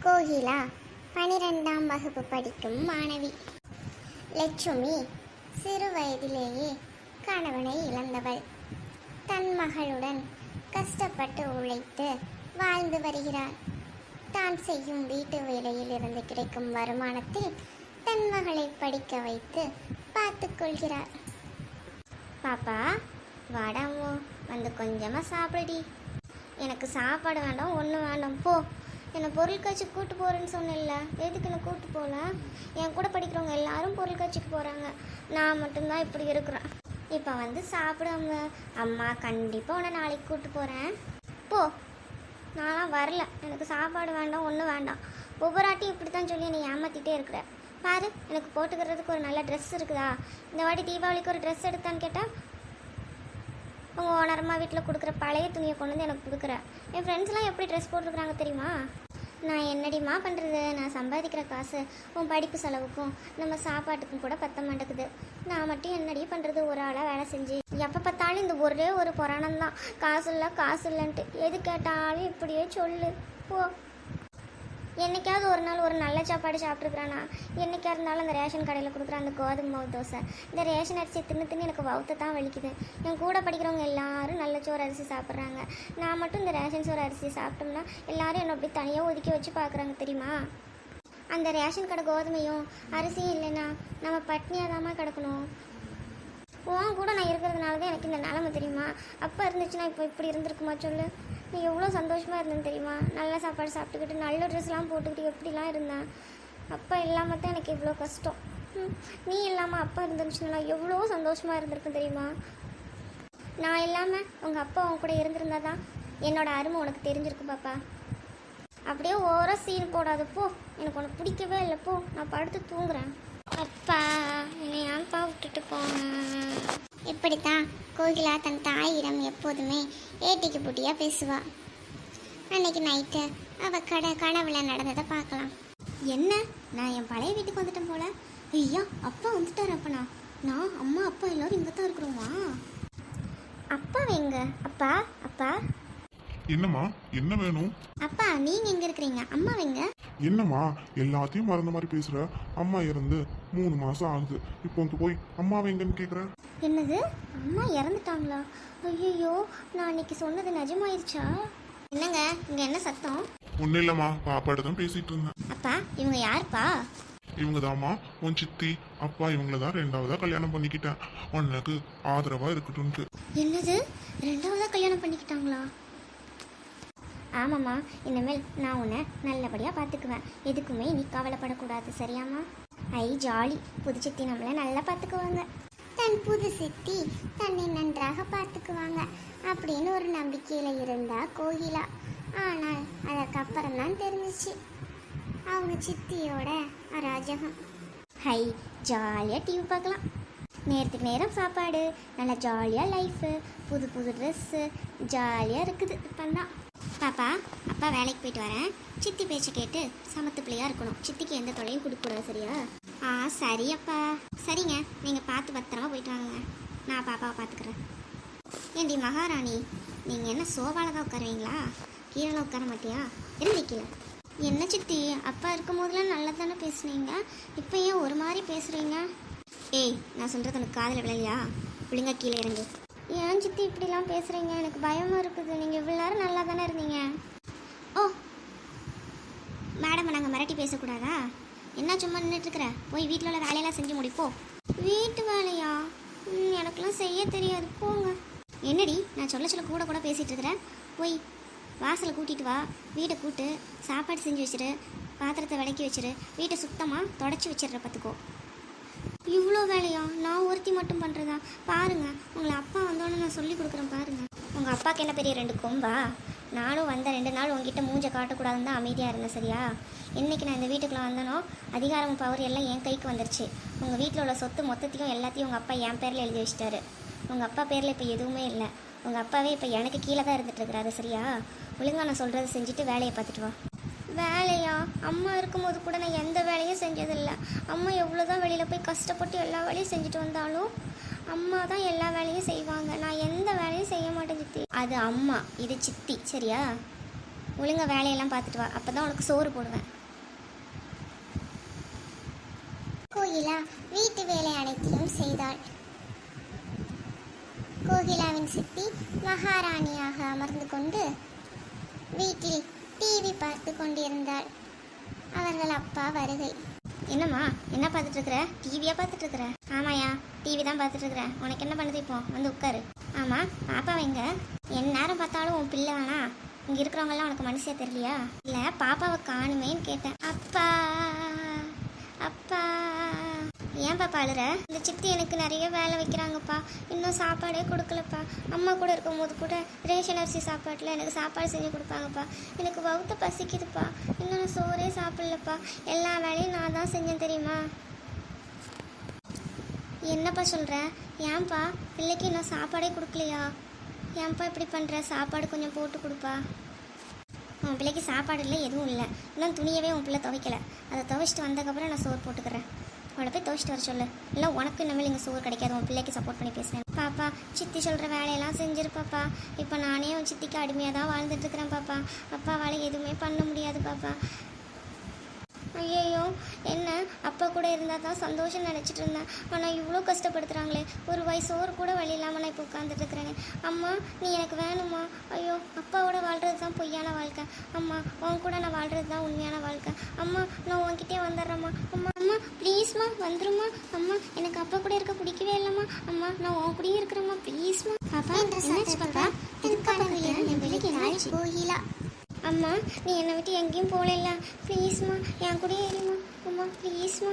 கோகிலா 12ஆம் வகுப்பு படிக்கும் மாணவி. லட்சுமி சிறு வயதிலேயே கணவனை இழந்தவள். தன் மகளுடன் கஷ்டப்பட்டு உழைத்து வாழ்ந்து வருகிறார். தான் செய்யும் வீட்டு வேலையில் இருந்து கிடைக்கும் வருமானத்தில் தன் மகளை படிக்க வைத்து பார்த்து கொள்கிறார். பாப்பா வாடாமோ, வந்து கொஞ்சமாக சாப்பிடுடி. எனக்கு சாப்பாடு வேண்டாம், ஒன்றும் வேண்டாம், போ. என்னை பொருள் காட்சி கூட்டு போகிறேன்னு சொன்னேன்ல, எதுக்கு என்னை கூட்டு போகல? என் கூட படிக்கிறவங்க எல்லாரும் பொருள் காட்சிக்கு போகிறாங்க, நான் மட்டும்தான் இப்படி இருக்கிறேன். இப்போ வந்து சாப்பிடுவாங்க. அம்மா கண்டிப்பாக உன்னை நாளைக்கு கூட்டு போகிறேன், போ. நான்லாம் வரல, எனக்கு சாப்பாடு வேண்டாம், ஒன்றும் வேண்டாம். ஒவ்வொரு ஆட்டியும் இப்படி தான் சொல்லி என்னை ஏமாற்றிட்டே இருக்கிற. பாரு, எனக்கு போட்டுக்கிறதுக்கு ஒரு நல்ல ட்ரெஸ் இருக்குதா? இந்த வாட்டி தீபாவளிக்கு ஒரு ட்ரெஸ் எடுத்தான்னு கேட்டால் உங்கள் ஓனரம்மா வீட்டில் கொடுக்குற பழைய துணியை கொண்டு வந்து எனக்கு கொடுக்குற. என் ஃப்ரெண்ட்ஸ்லாம் எப்படி ட்ரெஸ் போட்டுருக்குறாங்க தெரியுமா? நான் என்னடிமா பண்ணுறது? நான் சம்பாதிக்கிற காசு உன் படிப்பு செலவுக்கும் நம்ம சாப்பாட்டுக்கும் கூட பத்த மாட்டேக்குது. நான் மட்டும் என்னடி பண்ணுறது? ஒரு ஆளாக வேலை செஞ்சு எப்போ பார்த்தாலும் இந்த ஒரே ஒரு புராணம் தான், காசு இல்லை காசு இல்லைன்ட்டு. எது கேட்டாலும் இப்படியே சொல்லு, போ. என்றைக்காவது ஒரு நாள் ஒரு நல்ல சாப்பாடு சாப்பிட்ருக்குறானா? என்றைக்கா இருந்தாலும் அந்த ரேஷன் கடையில் கொடுக்குற அந்த கோதுமை மாவு தோசை, இந்த ரேஷன் அரிசி தின்னு எனக்கு வவுத்த தான் வலிக்குது. என் கூட படிக்கிறவங்க எல்லாரும் நல்ல சோறு அரிசி சாப்பிட்றாங்க. நான் மட்டும் இந்த ரேஷன் சோறு அரிசி சாப்பிட்டோம்னா எல்லாரும் என்னை அப்படி தனியாக ஒதுக்கி வச்சு பார்க்குறாங்க தெரியுமா? அந்த ரேஷன் கடை கோதுமையும் அரிசியும் இல்லைன்னா நம்ம பட்னியாக தாம்மா கிடக்கணும். உன் கூட நான் இருக்கிறதுனால தான் எனக்கு இந்த நிலமை தெரியுமா? அப்போ இருந்துச்சுன்னா இப்போ இப்படி இருந்திருக்குமா சொல்லு? நீ எவ்வளோ சந்தோஷமாக இருந்தேன்னு தெரியுமா? நல்ல சாப்பாடு சாப்பிட்டுக்கிட்டு நல்ல ட்ரெஸ்லாம் போட்டுக்கிட்டு எப்படிலாம் இருந்தேன். அப்பா இல்லாமல் தான் எனக்கு இவ்வளோ கஷ்டம். நீ இல்லாமல் அப்பா இருந்துச்சுன்னா எவ்வளோ சந்தோஷமாக இருந்திருக்கும் தெரியுமா? நான் இல்லாமல் உங்கள் அப்பா உன் கூட இருந்திருந்தா தான் என்னோடய அருமை உனக்கு தெரிஞ்சிருக்கு பாப்பா. அப்படியே ஓரா சீன் போடாது, போ. எனக்கு உனக்கு பிடிக்கவே இல்லை, போ. நான் படுத்து தூங்குறேன். அப்பா என்னை ஏன்ப்பா விட்டுட்டு போனேன்? இப்படித்தான் கோகிலா தன் தாயிடம் எப்போதுமே ஏட்டிக்கு பூட்டியாக பேசுவா. அன்னைக்கு நைட்டு அவள் கனவுல நடந்ததை பார்க்கலாம். என்ன, நான் என் பழைய வீட்டுக்கு வந்துட்டேன் போல. ஐயா, அப்பா வந்துட்டார். அப்பனா நான் அம்மா அப்பா எல்லோரும் இங்கே தான் இருக்கிறோமா? அப்பா எங்க? அப்பா அப்பா. என்னம்மா, என்ன வேணும்? அப்பா நீங்க எங்க இருக்கிறீங்க? அம்மா எங்க? என்னம்மா எல்லாத்தையும் மறந்த மாதிரி பேசுற? அம்மா இறந்து 3 மாசம் ஆகுது, இப்போ வந்து போய் அம்மாவை எங்கன்னு கேக்குற? என்னது, அம்மா இறந்துட்டாங்களா? ஐயோ, நான் அன்னைக்கு சொன்னது நிஜமாயிருச்சா? என்னங்க இங்க என்ன சத்தம்? ஒன்னும் இல்லம்மா, பாப்பாட்ட தான் பேசிட்டு இருந்தேன். அப்பா இவங்க யாருப்பா? இவங்க தாம்மா உன் சித்தி. அப்பா இவங்கள தான் 2வதா கல்யாணம் பண்ணிக்கிட்டேன், உனக்கு ஆதரவா இருக்கட்டும்ட்டு. என்னது, 2வதா கல்யாணம் பண்ணிக்கிட்டாங்களா? ஆமாம்மா, இனிமேல் நான் உன்னை நல்லபடியாக பார்த்துக்குவேன். எதுக்குமே நீ கவலைப்படக்கூடாது, சரியாம்மா? ஐ ஜாலி, புது சித்தி நம்மளை நல்லா பார்த்துக்குவாங்க. தன் புது சித்தி தன்னை நன்றாக பார்த்துக்குவாங்க அப்படின்னு ஒரு நம்பிக்கையில் இருந்தா கோகிலா. ஆனால் அதற்கப்புறம் தான் தெரிஞ்சிச்சு அவங்க சித்தியோட அராஜகம். ஹை, ஜாலியாக டிவி பார்க்கலாம், நேரத்துக்கு நேரம் சாப்பாடு, நல்லா ஜாலியாக லைஃபு, புது புது ட்ரெஸ்ஸு, ஜாலியாக இருக்குது. இப்போ தான் பாப்பா, அப்பா வேலைக்கு போயிட்டு வரேன். சித்தி பேச்சை கேட்டு சமத்து பிள்ளையாக இருக்கணும். சித்திக்கு எந்த தொலையும் கொடுக்கக்கூடாது, சரியா? சரி அப்பா. சரிங்க, நீங்கள் பார்த்து பத்திரமா போயிட்டு வாங்க, நான் பாப்பாவை பார்த்துக்கிறேன். ஏண்டி மகாராணி, நீங்கள் என்ன சோபாவில் தான் உட்காருவீங்களா? கீழே உட்கார மாட்டியா? இருந்து கீழே. என்ன சித்தி, அப்பா இருக்கும் போதெல்லாம் நல்லா தானே பேசுனீங்க, இப்போ ஏன் ஒரு மாதிரி பேசுகிறீங்க? ஏய், நான் சொல்கிறது உனக்கு காதில் விளையா? பிள்ளைங்க கீழே இறங்கு. ஏன் சித்தி இப்படிலாம் பேசுகிறீங்க? எனக்கு பயமாக இருக்குது. நீங்கள் இவ்வளோ நேரம் நல்லா தானே இருந்தீங்க. ஓ மேடம், நாங்கள் மிரட்டி பேசக்கூடாதா? என்ன சும்மா நின்றுட்டுருக்குற? போய் வீட்டில் உள்ள வேலையெல்லாம் செஞ்சு முடிப்போ. வீட்டு வேலையா? எனக்குலாம் செய்ய தெரியாது, போங்க. என்னடி, நான் சொல்ல கூட கூட பேசிகிட்டு இருக்கிறேன். போய் வாசலை கூட்டிகிட்டு வா, வீட்டை கூட்டு, சாப்பாடு செஞ்சு வச்சிரு, பாத்திரத்தை விளக்கி வச்சிரு, வீட்டை சுத்தமாக தொடச்சி வச்சிடுற பார்த்துக்கோ. இவ்வளோ வேலையா? நான் ஒருத்தி மட்டும் பண்ணுறதா? பாருங்கள், உங்களை அப்பா வந்தோன்னு நான் சொல்லி கொடுக்குறேன் பாருங்கள். உங்கள் அப்பாவுக்கு என்ன பெரிய 2 கொம்பா? நானும் வந்த 2 நாள் உங்ககிட்ட மூஞ்சை காட்டக்கூடாதுன்னு தான் அமைதியாக இருந்தேன், சரியா? இன்றைக்கி நான் இந்த வீட்டுக்குள்ளே வந்தனோ அதிகாரம் பவர் எல்லாம் என் கைக்கு வந்துருச்சு. உங்கள் வீட்டில் உள்ள சொத்து மொத்தத்தையும் எல்லாத்தையும் உங்கள் அப்பா என் பேரில் எழுதி வச்சிட்டாரு. உங்கள் அப்பா பேரில் இப்போ எதுவுமே இல்லை. உங்கள் அப்பாவே இப்போ எனக்கு கீழே தான் இருந்துகிட்ருக்குறாரு, சரியா? ஒழுங்காக நான் சொல்கிறத செஞ்சுட்டு வேலையை பார்த்துட்டு வா. வேலையா? அம்மா இருக்கும்போது கூட நான் எந்த வேலையும் செஞ்சதில்லை. அம்மா எவ்வளோ தான் வெளியில் போய் கஷ்டப்பட்டு எல்லா வேலையும் செஞ்சுட்டு வந்தாலும் அம்மா தான் எல்லா வேலையும் செய்வாங்க. நான் எந்த வேலையும் செய்ய மாட்டேன் சித்தி. அது அம்மா, இது சித்தி, சரியா? ஒழுங்கா வேலையெல்லாம் பார்த்துட்டு வா, அப்போ தான் உனக்கு சோறு போடுவேன். கோகிலா வீட்டு வேலை அனைத்தையும் செய்தாள். கோகிலாவின் சித்தி மகாராணியாக அமர்ந்து கொண்டு வீட்டில் டிவி பார்த்து கொண்டிருந்தாள். அவர்கள் அப்பா வருகை. என்னம்மா என்ன பார்த்துட்டு இருக்கிற? டிவியா பார்த்துட்டு இருக்கிற? ஆமாயா, டிவி தான் பார்த்துட்டு இருக்கிறேன். உனக்கு என்ன பண்ணுது இப்போ? வந்து உட்காரு. ஆமாம், பாப்பா எங்க? என் நேரம் பார்த்தாலும் உன் பிள்ளை வேணா? இங்கே இருக்கிறவங்கெல்லாம் உனக்கு மனுஷியா தெரியலையா? இல்லை, பாப்பாவை காணுமேன்னு கேட்டேன். அப்பா அப்பா. ஏன் பாப்பா அழுற? இந்த சித்தி எனக்கு நிறைய வேலை வைக்கிறாங்கப்பா, இன்னும் சாப்பாடே கொடுக்கலப்பா. அம்மா கூட இருக்கும்போது கூட ரேஷன் அரிசி சாப்பாட்டில் எனக்கு சாப்பாடு செஞ்சு கொடுப்பாங்கப்பா. எனக்கு வகுத்த பசிக்குதுப்பா, இன்னும் நான் சோறே சாப்பிடலப்பா. எல்லா வேலையும் நான் தான் செஞ்சேன் தெரியுமா? என்னப்பா சொல்கிற? ஏன்பா பிள்ளைக்கு இன்னும் சாப்பாடே கொடுக்கலையா? ஏன்பா இப்படி பண்ணுற? சாப்பாடு கொஞ்சம் போட்டு கொடுப்பா. உன் பிள்ளைக்கு சாப்பாடு இல்லை, எதுவும் இல்லை. இன்னும் துணியவே உன் பிள்ளை துவைக்கல. அதை துவைச்சிட்டு வந்ததுக்கப்புறம் நான் சோறு போட்டுக்கிறேன். அவளை போய் துவைச்சிட்டு வர சொல்லு. இல்லை உனக்கு இனிமேல் இங்கே சோறு கிடைக்காது. உன் பிள்ளைக்கு சப்போர்ட் பண்ணி பேசுகிறேன். பாப்பா சித்தி சொல்கிற வேலையெல்லாம் செஞ்சிருப்பாப்பா. இப்போ நானே உன் சித்திக்கு அடிமையாக தான் வாழ்ந்துட்டு இருக்கிறேன் பாப்பா. அப்பாவால் எதுவுமே பண்ண முடியாது பாப்பா. ஐயோ, என்ன அப்பா கூட இருந்தால் தான் சந்தோஷம் நினச்சிட்டு இருந்தேன். ஆனால் இவ்வளோ கஷ்டப்படுத்துகிறாங்களே, ஒரு வயசோறு கூட வழி இல்லாமல் நான் இப்போ உட்காந்துட்டு இருக்கிறேனே. அம்மா நீ எனக்கு வேணுமா? ஐயோ, அப்பாவோட வாழ்கிறது தான் பொய்யான வாழ்க்கை. அம்மா உன் கூட நான் வாழ்கிறது தான் உண்மையான வாழ்க்கை. அம்மா நான் உன்கிட்டே வந்துடுறேம்மா. அம்மா அம்மா ப்ளீஸ்மா வந்துருமா. அம்மா எனக்கு அப்பா கூட இருக்க பிடிக்கவே இல்லைம்மா. அம்மா நான் உன் கூடயே இருக்கிறேம்மா ப்ளீஸ்மா. பாப்பா என்னாச்சு பாப்பா? கோகிலா அம்மா நீ என்னை விட்டு எங்கேயும் போகல, ப்ளீஸ்மா என் கூடயே இருமா. அம்மா ப்ளீஸ்மா.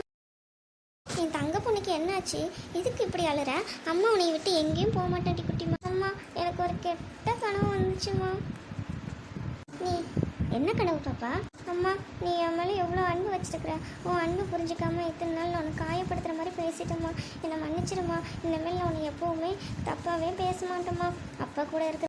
என் தங்க பொண்ணுக்கு என்னாச்சு? எதுக்கு இப்படி அழுற? அம்மா உன்னை விட்டு எங்கேயும் போக மாட்டேன் குட்டிமா. அம்மா எனக்கு ஒரு கெட்ட கனவு வந்துச்சுமா. நீ என்ன கனவு பாப்பா? அம்மா நீ என் மேலே எவ்வளோ அன்பு வச்சுருக்குற. உன் அன்பு புரிஞ்சுக்காம இத்தனை நாள் நான் உனக்கு காயப்படுத்துகிற மாதிரி பேசிட்டேம்மா. என்னை மன்னிச்சிடுமா. இனிமேல் நான் உன்னை எப்போவுமே தப்பாகவே பேச மாட்டேம்மா. அப்பா கூட இருக்கிற